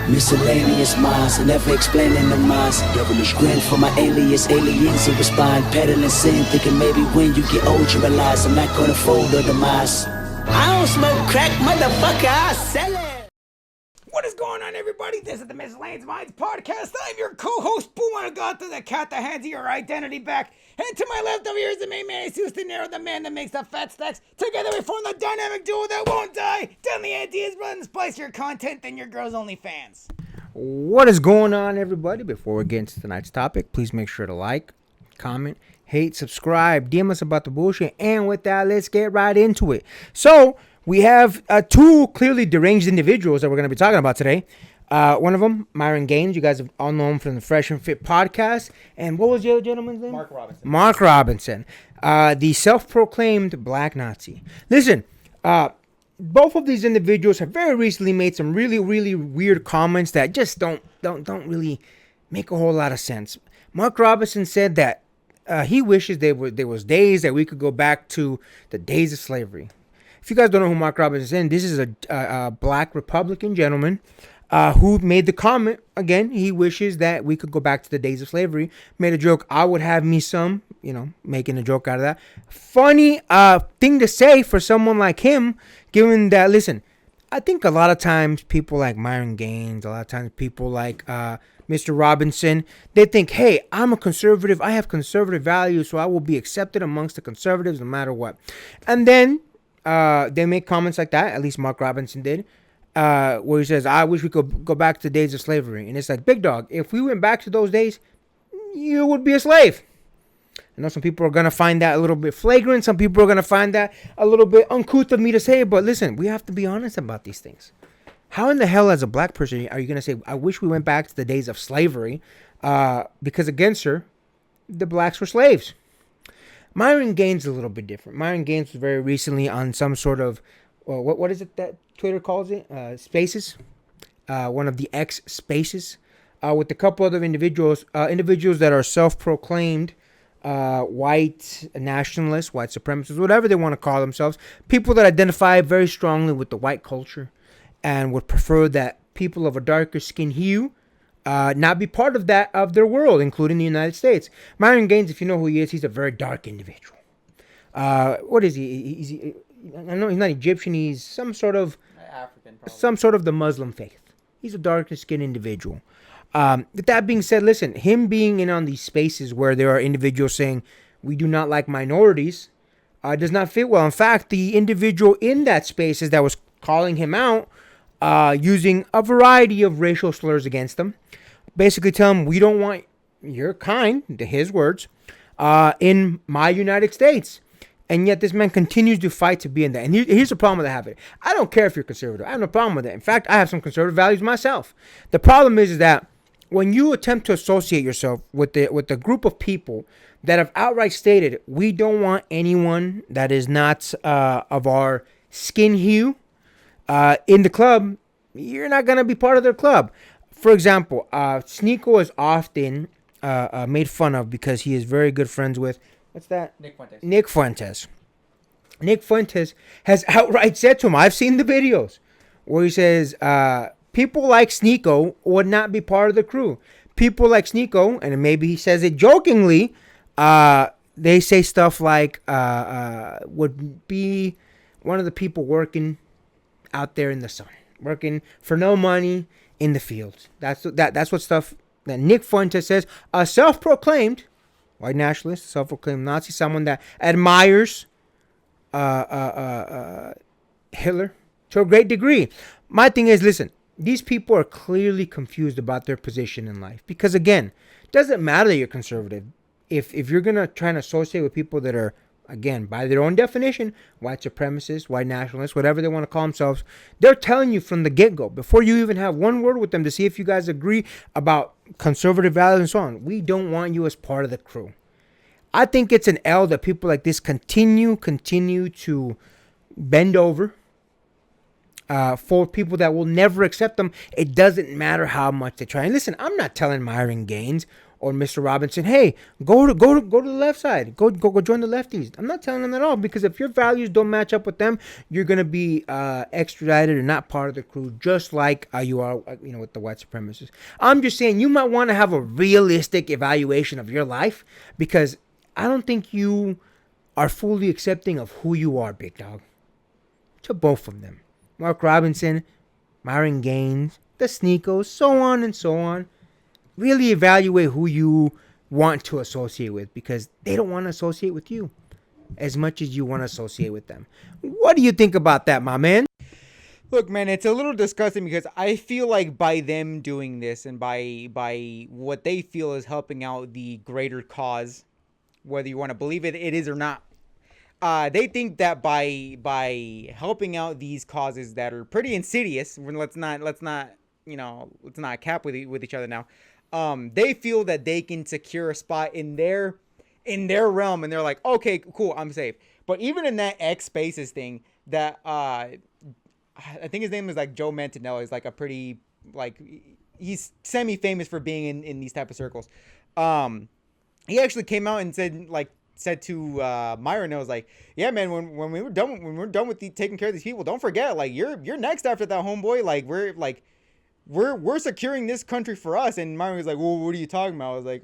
Miscellaneous minds, never explaining the minds. Devilish grin for my alias, aliens who respond. Peddling sin, thinking maybe when you get old you realize I'm not gonna fold or demise. I don't smoke crack, motherfucker, I sell it. What is going on, everybody? This is the Miscellaneous Minds podcast. I'm your co-host, Boo, and I got the cat that hands your identity back. And to my left over here is the main man, Jesus De Niro, the man that makes the fat stacks. Together we form the dynamic duo that won't die. Tell me ideas, run and splice your content than your girls' only fans. What is going on, everybody? Before we get into tonight's topic, please make sure to like, comment, hate, subscribe, DM us about the bullshit. And with that, let's get right into it. So we have two clearly deranged individuals that we're going to be talking about today. One of them, Myron Gaines. You guys have all known him from the Fresh and Fit podcast. And what was the other gentleman's name? Mark Robinson. The self-proclaimed black Nazi. Listen, both of these individuals have very recently made some really, really weird comments that just don't really make a whole lot of sense. Mark Robinson said that he wishes there was days that we could go back to the days of slavery. If you guys don't know who Mark Robinson is, this is a black Republican gentleman who made the comment, again, he wishes that we could go back to the days of slavery. Made a joke, I would have me some, making a joke out of that. Funny thing to say for someone like him, given that, listen, I think a lot of times people like Myron Gaines, a lot of times people like Mr. Robinson, they think, hey, I'm a conservative, I have conservative values, so I will be accepted amongst the conservatives no matter what. And then they make comments like that, at least Mark Robinson did, where he says, I wish we could go back to the days of slavery. And it's like, big dog, if we went back to those days, you would be a slave. I know some people are going to find that a little bit flagrant. Some people are going to find that a little bit uncouth of me to say. But listen, we have to be honest about these things. How in the hell, as a black person, are you going to say, I wish we went back to the days of slavery? Because against her, the blacks were slaves. Myron Gaines is a little bit different. Myron Gaines was very recently on some sort of, what is it that Twitter calls it? Spaces. One of the X spaces. With a couple other individuals that are self-proclaimed white nationalists, white supremacists, whatever they want to call themselves. People that identify very strongly with the white culture and would prefer that people of a darker skin hue not be part of their world, including the United States. Myron Gaines, if you know who he is, he's a very dark individual. What is he? I know he's not Egyptian. He's some sort of African, probably. Some sort of the Muslim faith. He's a darker skinned individual. With that being said, listen, him being in on these spaces where there are individuals saying we do not like minorities does not fit well. In fact, the individual in that spaces that was calling him out using a variety of racial slurs against him, basically telling him we don't want your kind, to his words, in my United States. And yet this man continues to fight to be in that. And here's the problem with that. I don't care if you're conservative. I have no problem with it. In fact, I have some conservative values myself. The problem is that when you attempt to associate yourself with the group of people that have outright stated, we don't want anyone that is not of our skin hue in the club, you're not going to be part of their club. For example, Sneeko is often made fun of because he is very good friends with, what's that? Nick Fuentes. Nick Fuentes has outright said to him, I've seen the videos, where he says, people like Sneeko would not be part of the crew. People like Sneeko, and maybe he says it jokingly, they say stuff like, would be one of the people working out there in the sun, working for no money in the fields. That's what stuff that Nick Fuentes says, a self-proclaimed white nationalist, self-proclaimed Nazi, someone that admires Hitler to a great degree. My thing is, listen, these people are clearly confused about their position in life. Because again, it doesn't matter that you're conservative. If you're going to try and associate with people that are, again, by their own definition, white supremacists, white nationalists, whatever they want to call themselves, they're telling you from the get-go, before you even have one word with them to see if you guys agree about conservative values and so on, we don't want you as part of the crew. I think it's an L that people like this continue to bend over for people that will never accept them. It doesn't matter how much they try. And listen, I'm not telling Myron Gaines or Mr. Robinson, hey, go to the left side, go join the lefties. I'm not telling them at all, because if your values don't match up with them, you're gonna be extradited or not part of the crew, just like you are, with the white supremacists. I'm just saying you might want to have a realistic evaluation of your life, because I don't think you are fully accepting of who you are, big dog. To both of them, Mark Robinson, Myron Gaines, the Sneakos, so on and so on. Really evaluate who you want to associate with, because they don't want to associate with you as much as you want to associate with them. What do you think about that, my man? Look, man, it's a little disgusting, because I feel like by them doing this and by what they feel is helping out the greater cause, whether you want to believe it is or not, they think that by helping out these causes that are pretty insidious, let's not cap with each other now. They feel that they can secure a spot in their realm, and they're like, okay, cool, I'm safe. But even in that X Spaces thing, that I think his name is like Joe Manganiello. He's like a pretty, like, he's semi-famous for being in these type of circles. He actually came out and said to Myron, I was like, yeah, man, when we're done with taking care of these people, don't forget, like, you're next after that, homeboy. Like, we're securing this country for us. And Myron was like, well, what are you talking about? I was like,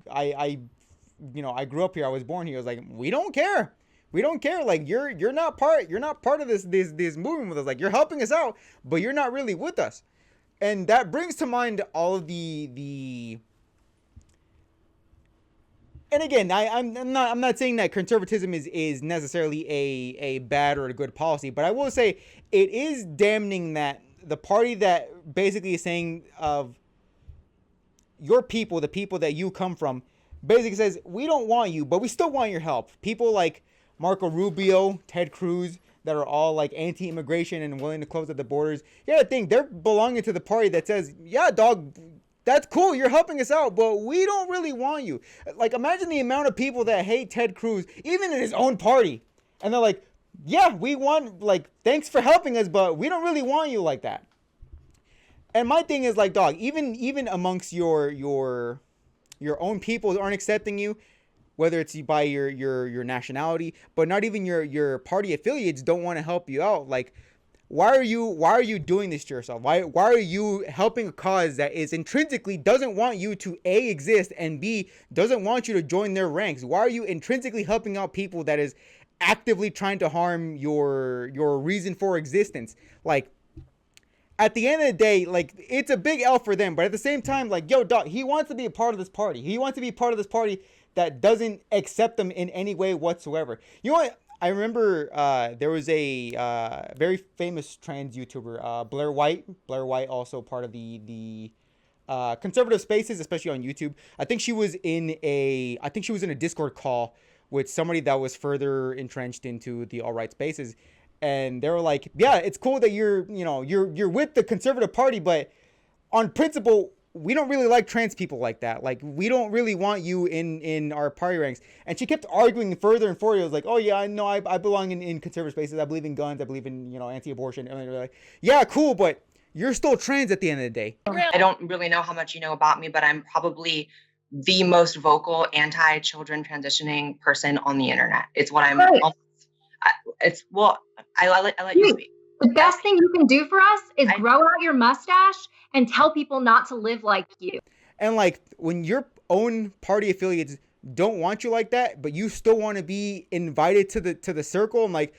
I grew up here, I was born here. I was like, we don't care. Like, you're not part of this movement with us. Like, you're helping us out, but you're not really with us. And that brings to mind all of the and again, I'm not saying that conservatism is necessarily a bad or a good policy, but I will say it is damning that the party that basically is saying of your people, the people that you come from, basically says, we don't want you, but we still want your help. People like Marco Rubio, Ted Cruz, that are all like anti-immigration and willing to close at the borders. You gotta think, they're belonging to the party that says, yeah, dog, that's cool, you're helping us out, but we don't really want you. Like, imagine the amount of people that hate Ted Cruz, even in his own party. And they're like, yeah, we want, like, thanks for helping us, but we don't really want you like that. And my thing is, like, dog, even amongst your own people aren't accepting you, whether it's by your nationality, but not even your party affiliates don't want to help you out. Like, why are you doing this to yourself? Why are you helping a cause that is intrinsically doesn't want you to A, exist, and B, doesn't want you to join their ranks? Why are you intrinsically helping out people that is actively trying to harm your reason for existence? Like, at the end of the day, like, it's a big L for them, but at the same time, like, yo, dog, he wants to be a part of this party. He wants to be part of this party that doesn't accept them in any way whatsoever. You know what? I remember there was a very famous trans YouTuber, Blair White. Blair White, also part of the conservative spaces, especially on YouTube. I think she was in a Discord call with somebody that was further entrenched into the alt-right spaces. And they were like, yeah, it's cool that you're with the conservative party, but on principle, we don't really like trans people like that. Like, we don't really want you in our party ranks. And she kept arguing further and further. It was like, oh yeah, I know, I belong in conservative spaces. I believe in guns. I believe in, anti-abortion. And they're like, yeah, cool, but you're still trans at the end of the day. I don't really know how much you know about me, but I'm probably the most vocal anti-children transitioning person on the internet. It's what I'm. Right. I let you speak. The best thing you can do for us is grow out your mustache and tell people not to live like you. And like, when your own party affiliates don't want you like that, but you still want to be invited to the circle, I'm like,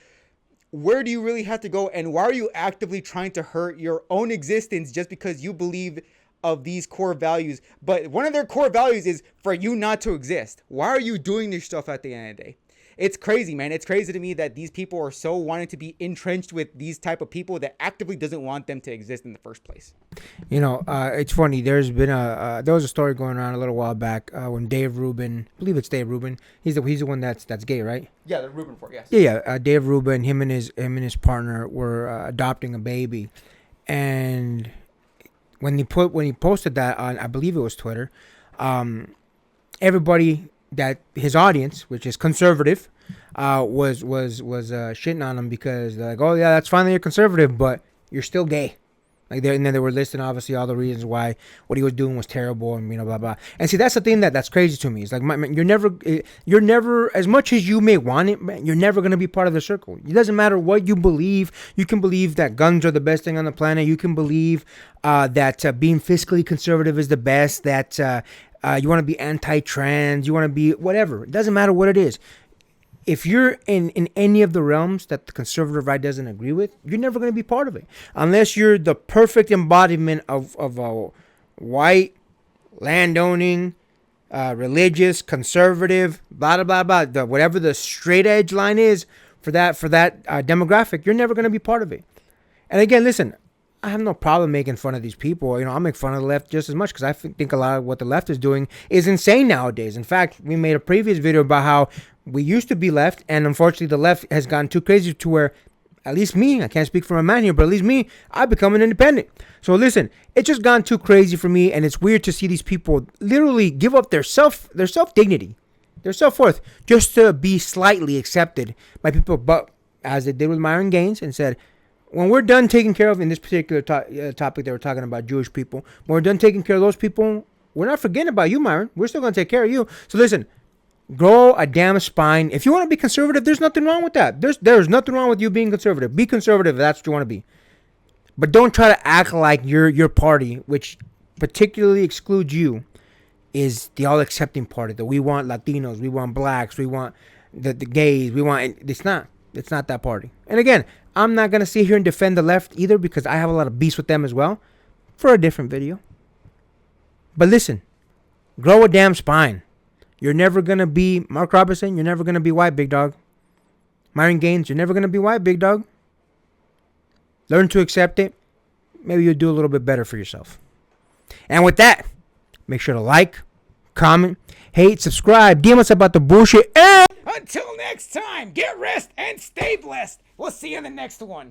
where do you really have to go? And why are you actively trying to hurt your own existence just because you believe of these core values? But one of their core values is for you not to exist. Why are you doing this stuff at the end of the day? It's crazy, man. It's crazy to me that these people are so wanting to be entrenched with these type of people that actively doesn't want them to exist in the first place. It's funny. There's been there was a story going on a little while back when Dave Rubin, I believe it's Dave Rubin. He's the one that's gay, right? Yeah, the Rubin for yes. Yeah. Dave Rubin, him and his partner were adopting a baby, and when he posted that on, I believe it was Twitter, everybody, that his audience, which is conservative, was shitting on him because they're like, oh yeah, that's fine that you're conservative, but you're still gay. Like and then they were listing obviously all the reasons why what he was doing was terrible and blah blah. And see, that's the thing that's crazy to me. It's like you're never as much as you may want it, man, you're never gonna be part of the circle. It doesn't matter what you believe. You can believe that guns are the best thing on the planet. You can believe that being fiscally conservative is the best. That you want to be anti-trans. You want to be whatever. It doesn't matter what it is. If you're in any of the realms that the conservative right doesn't agree with, you're never going to be part of it. Unless you're the perfect embodiment of a white, landowning, religious, conservative, blah, blah, blah, blah. Whatever the straight edge line is for that demographic, you're never going to be part of it. And again, listen, I have no problem making fun of these people. I'll make fun of the left just as much because I think a lot of what the left is doing is insane nowadays. In fact, we made a previous video about how we used to be left, and unfortunately the left has gotten too crazy to where, at least me, I can't speak for a man here, but at least me, I've become an independent. So listen, it's just gone too crazy for me, and it's weird to see these people literally give up their self-dignity, their self-worth, just to be slightly accepted by people. But as they did with Myron Gaines and said, when we're done taking care of, in this particular topic they were talking about Jewish people, when we're done taking care of those people, we're not forgetting about you, Myron. We're still going to take care of you. So listen, grow a damn spine. If you want to be conservative, there's nothing wrong with that. There's nothing wrong with you being conservative. Be conservative if that's what you want to be. But don't try to act like your party, which particularly excludes you, is the all-accepting party. That we want Latinos, we want blacks, we want the gays, we want... It's not that party. And again, I'm not going to sit here and defend the left either because I have a lot of beef with them as well for a different video. But listen, grow a damn spine. You're never going to be Mark Robertson. You're never going to be white, big dog. Myron Gaines, you're never going to be white, big dog. Learn to accept it. Maybe you'll do a little bit better for yourself. And with that, make sure to like, comment, hate, subscribe, DM us about the bullshit. And until next time, get rest and stay blessed. We'll see you in the next one.